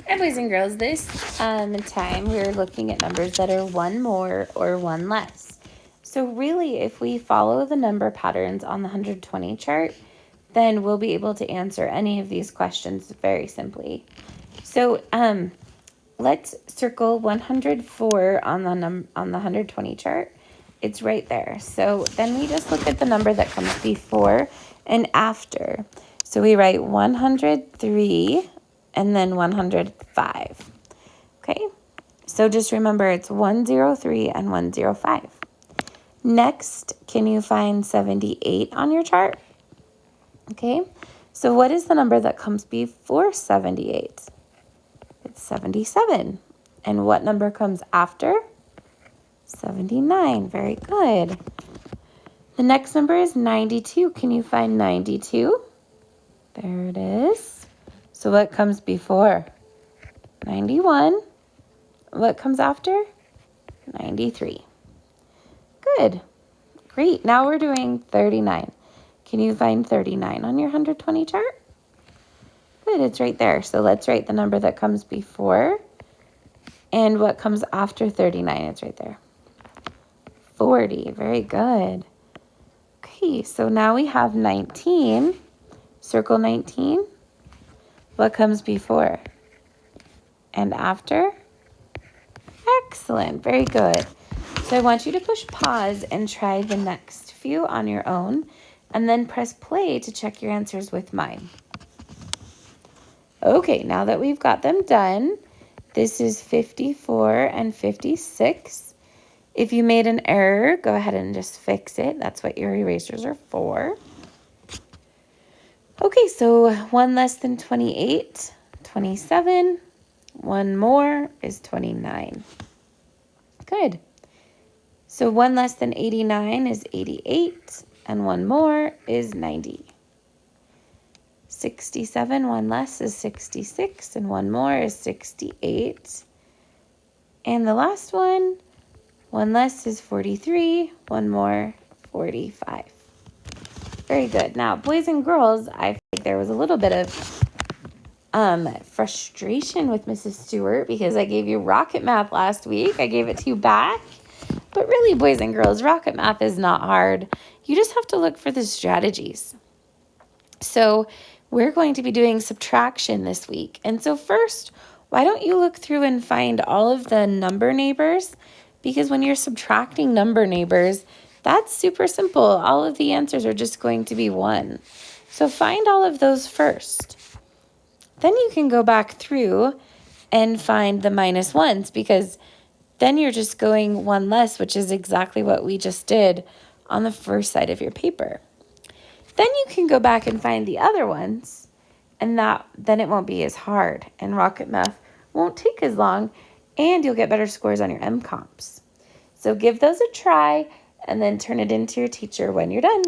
And boys and girls, this time we're looking at numbers that are one more or one less. So really, if we follow the number patterns on the 120 chart, then we'll be able to answer any of these questions very simply. So let's circle 104 on the 120 chart. It's right there. So then we just look at the number that comes before and after. So we write 103 and then 105. Okay, so just remember it's 103 and 105. Next, can you find 78 on your chart? Okay, so what is the number that comes before 78? It's 77. And what number comes after? 79. Very good. The next number is 92. Can you find 92? There it is. So what comes before? 91. What comes after? 93. Good. Great. Now we're doing 39. Can you find 39 on your 120 chart? Good. It's right there. So let's write the number that comes before and what comes after 39. It's right there. 40. Very good. Okay. So now we have 19. Circle 19. What comes before and after? Excellent. Very good. So I want you to push pause and try the next few on your own, and then press play to check your answers with mine. Okay, now that we've got them done, this is 54 and 56. If you made an error, go ahead and just fix it. That's what your erasers are for. Okay, so one less than 28, 27. One more is 29. Good. So one less than 89 is 88, and one more is 90. 67, one less is 66, and one more is 68. And the last one less is 43, one more, 45. Very good. Now, boys and girls, I feel like there was a little bit of frustration with Mrs. Stewart because I gave you rocket math last week. I gave it to you back. But really, boys and girls, rocket math is not hard. You just have to look for the strategies. So we're going to be doing subtraction this week. And so first, why don't you look through and find all of the number neighbors? Because when you're subtracting number neighbors, that's super simple. All of the answers are just going to be 1. So find all of those first. Then you can go back through and find the minus ones, because then you're just going one less, which is exactly what we just did on the first side of your paper. Then you can go back and find the other ones, and then it won't be as hard, and rocket math won't take as long, and you'll get better scores on your MComps. So give those a try, and then turn it into your teacher when you're done.